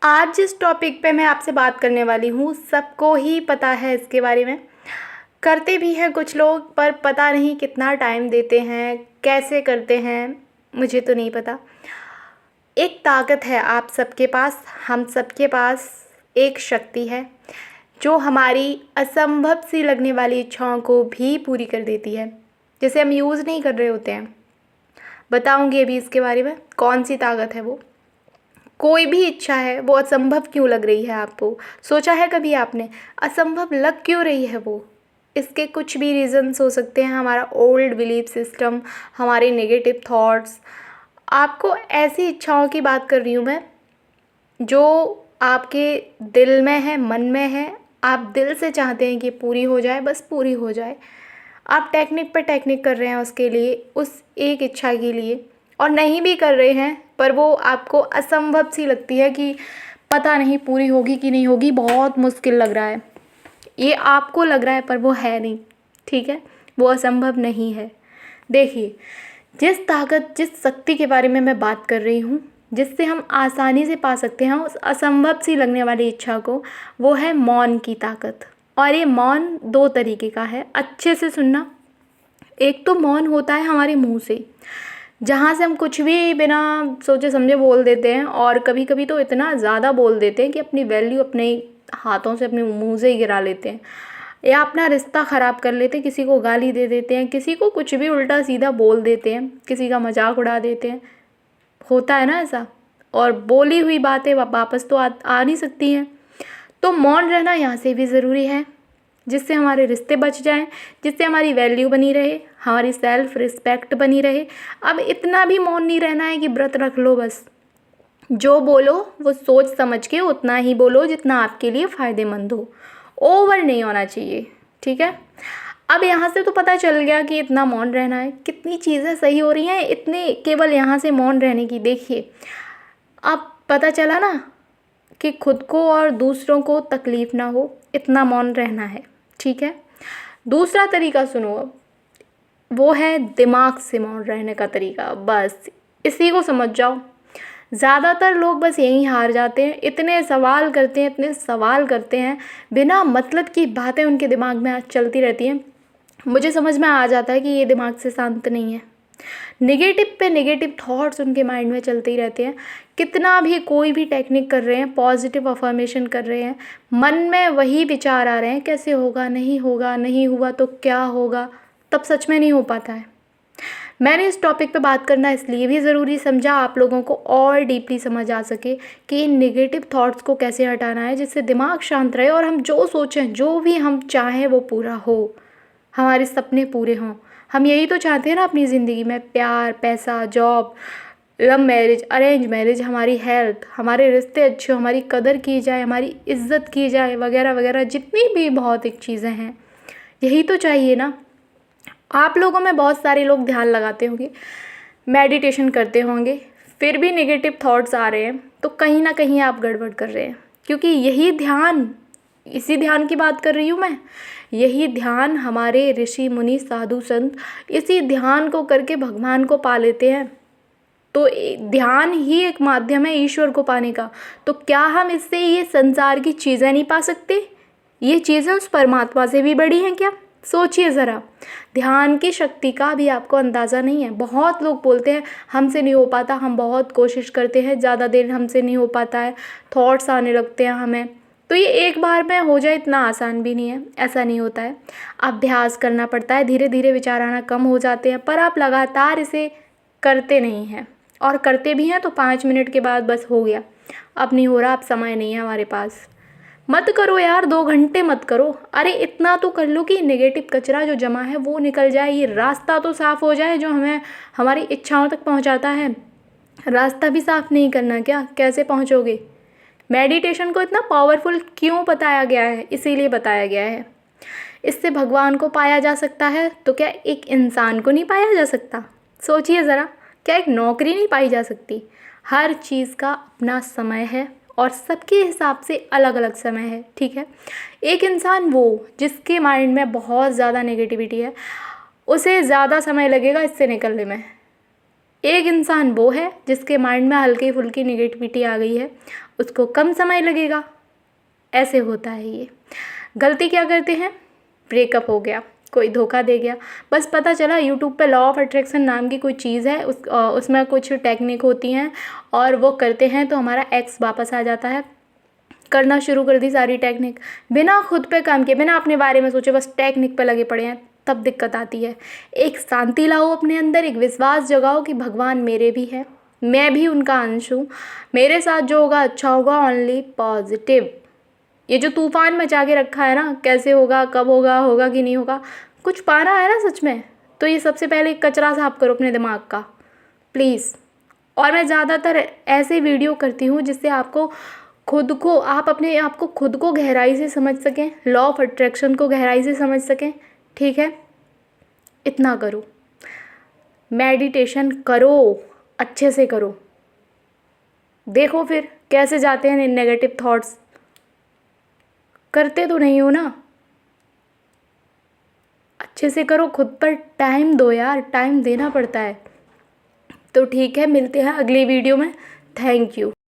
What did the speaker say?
आज जिस टॉपिक पे मैं आपसे बात करने वाली हूँ सबको ही पता है इसके बारे में। करते भी हैं कुछ लोग, पर पता नहीं कितना टाइम देते हैं, कैसे करते हैं, मुझे तो नहीं पता। एक ताकत है आप सबके पास, हम सबके पास एक शक्ति है जो हमारी असंभव सी लगने वाली इच्छाओं को भी पूरी कर देती है, जिसे हम यूज़ नहीं कर रहे होते हैं। बताऊंगी अभी इसके बारे में कौन सी ताकत है वो। कोई भी इच्छा है वो असंभव क्यों लग रही है आपको? सोचा है कभी आपने असंभव लग क्यों रही है वो? इसके कुछ भी रीज़न्स हो सकते हैं। हमारा ओल्ड बिलीफ सिस्टम, हमारे नेगेटिव थॉट्स। आपको ऐसी इच्छाओं की बात कर रही हूँ मैं जो आपके दिल में है, मन में है। आप दिल से चाहते हैं कि पूरी हो जाए, बस पूरी हो जाए। आप टेक्निक पे टेक्निक कर रहे हैं उसके लिए, उस एक इच्छा के लिए, और नहीं भी कर रहे हैं पर वो आपको असंभव सी लगती है कि पता नहीं पूरी होगी कि नहीं होगी, बहुत मुश्किल लग रहा है। ये आपको लग रहा है पर वो है नहीं, ठीक है? वो असंभव नहीं है। देखिए, जिस ताकत, जिस शक्ति के बारे में मैं बात कर रही हूँ, जिससे हम आसानी से पा सकते हैं उस असंभव सी लगने वाली इच्छा को, वो है मौन की ताकत। और ये मौन दो तरीके का है, अच्छे से सुनना। एक तो मौन होता है हमारे मुंह से, जहाँ से हम कुछ भी बिना सोचे समझे बोल देते हैं, और कभी कभी तो इतना ज़्यादा बोल देते हैं कि अपनी वैल्यू अपने हाथों से, अपने मुंह से ही गिरा लेते हैं, या अपना रिश्ता ख़राब कर लेते हैं, किसी को गाली दे देते हैं, किसी को कुछ भी उल्टा सीधा बोल देते हैं, किसी का मजाक उड़ा देते हैं। होता है ना ऐसा? और बोली हुई बातें वापस तो आ नहीं सकती हैं। तो मौन रहना यहाँ से भी ज़रूरी है, जिससे हमारे रिश्ते बच जाएं, जिससे हमारी वैल्यू बनी रहे, हमारी सेल्फ रिस्पेक्ट बनी रहे। अब इतना भी मौन नहीं रहना है कि व्रत रख लो बस। जो बोलो वो सोच समझ के उतना ही बोलो जितना आपके लिए फ़ायदेमंद हो। ओवर नहीं होना चाहिए, ठीक है? अब यहाँ से तो पता चल गया कि इतना मौन रहना है, कितनी चीज़ें सही हो रही हैं इतने केवल यहाँ से मौन रहने की। देखिए, अब पता चला ना कि खुद को और दूसरों को तकलीफ़ ना हो, इतना मौन रहना है, ठीक है? दूसरा तरीका सुनो अब, वो है दिमाग से मौन रहने का तरीका। बस इसी को समझ जाओ। ज़्यादातर लोग बस यहीं हार जाते हैं, इतने सवाल करते हैं, इतने सवाल करते हैं, बिना मतलब की बातें उनके दिमाग में आज चलती रहती हैं। मुझे समझ में आ जाता है कि ये दिमाग से शांत नहीं है। नेगेटिव पे नेगेटिव थॉट्स उनके माइंड में चलते ही रहते हैं। कितना भी कोई भी टेक्निक कर रहे हैं, पॉजिटिव अफर्मेशन कर रहे हैं, मन में वही विचार आ रहे हैं, कैसे होगा, नहीं होगा, नहीं हुआ तो क्या होगा, तब सच में नहीं हो पाता है। मैंने इस टॉपिक पे बात करना इसलिए भी ज़रूरी समझा, आप लोगों को और डीपली समझ आ सके कि इन नेगेटिव थॉट्स को कैसे हटाना है, जिससे दिमाग शांत रहे और हम जो सोचें, जो भी हम चाहें वो पूरा हो, हमारे सपने पूरे हों। हम यही तो चाहते हैं ना अपनी ज़िंदगी में, प्यार, पैसा, job, love marriage, arrange marriage, हमारी हेल्थ, हमारे रिश्ते अच्छे हो, हमारी कदर की जाए, हमारी इज्जत की जाए, वगैरह वगैरह, जितनी भी बहुत एक चीज़ें हैं, यही तो चाहिए ना। आप लोगों में बहुत सारे लोग ध्यान लगाते होंगे, मेडिटेशन करते होंगे, फिर भी नेगेटिव थॉट्स आ रहे हैं, तो कहीं ना कहीं आप गड़बड़ कर रहे हैं। क्योंकि यही ध्यान, इसी ध्यान की बात कर रही हूँ मैं, यही ध्यान हमारे ऋषि मुनि साधु संत इसी ध्यान को करके भगवान को पा लेते हैं। तो ध्यान ही एक माध्यम है ईश्वर को पाने का। तो क्या हम इससे ये संसार की चीज़ें नहीं पा सकते? ये चीज़ें उस परमात्मा से भी बड़ी हैं क्या? सोचिए ज़रा। ध्यान की शक्ति का भी आपको अंदाज़ा नहीं है। बहुत लोग बोलते हैं हमसे नहीं हो पाता, हम बहुत कोशिश करते हैं, ज़्यादा देर हमसे नहीं हो पाता है, थॉट्स आने लगते हैं हमें। तो ये एक बार में हो जाए इतना आसान भी नहीं है, ऐसा नहीं होता है। अभ्यास करना पड़ता है, धीरे धीरे विचार आना कम हो जाते हैं, पर आप लगातार इसे करते नहीं हैं, और करते भी हैं तो 5 मिनट के बाद बस हो गया, अब नहीं हो रहा, अब समय नहीं है हमारे पास। मत करो यार, 2 घंटे मत करो। अरे इतना तो कर लो कि नेगेटिव कचरा जो जमा है वो निकल जाए, ये रास्ता तो साफ़ हो जाए जो हमें हमारी इच्छाओं तक पहुंचाता है। रास्ता भी साफ़ नहीं करना क्या? कैसे पहुंचोगे? मेडिटेशन को इतना पावरफुल क्यों बताया गया है? इसीलिए बताया गया है, इससे भगवान को पाया जा सकता है, तो क्या एक इंसान को नहीं पाया जा सकता? सोचिए ज़रा, क्या एक नौकरी नहीं पाई जा सकती? हर चीज़ का अपना समय है और सबके हिसाब से अलग अलग समय है, ठीक है? एक इंसान वो जिसके माइंड में बहुत ज़्यादा नेगेटिविटी है, उसे ज़्यादा समय लगेगा इससे निकलने में। एक इंसान वो है जिसके माइंड में हल्की फुल्की नेगेटिविटी आ गई है, उसको कम समय लगेगा। ऐसे होता है ये। गलती क्या करते हैं, ब्रेकअप हो गया, कोई धोखा दे गया, बस पता चला यूट्यूब पे लॉ ऑफ अट्रैक्शन नाम की कोई चीज़ है, उसमें कुछ टेक्निक होती हैं और वो करते हैं तो हमारा एक्स वापस आ जाता है। करना शुरू कर दी सारी टेक्निक, बिना खुद पे काम किए, बिना अपने बारे में सोचे, बस टेक्निक पे लगे पड़े हैं, तब दिक्कत आती है। एक शांति लाओ अपने अंदर, एक विश्वास जगाओ कि भगवान मेरे भी है, मैं भी उनका अंश हूँ, मेरे साथ जो होगा अच्छा होगा, ओनली पॉजिटिव। ये जो तूफान मचा के रखा है ना, कैसे होगा, कब होगा, होगा कि नहीं होगा, कुछ पाना है ना सच में, तो ये सबसे पहले कचरा साफ करो अपने दिमाग का, प्लीज़। और मैं ज़्यादातर ऐसे वीडियो करती हूँ जिससे आपको खुद को, आप अपने आप को खुद को गहराई से समझ सकें, लॉ ऑफ अट्रैक्शन को गहराई से समझ सकें। ठीक है, इतना करो, मेडिटेशन करो, अच्छे से करो, देखो फिर कैसे जाते हैं नेगेटिव थॉट्स। करते तो नहीं हो ना, अच्छे से करो, खुद पर टाइम दो यार, टाइम देना पड़ता है। तो ठीक है, मिलते हैं अगली वीडियो में। Thank you.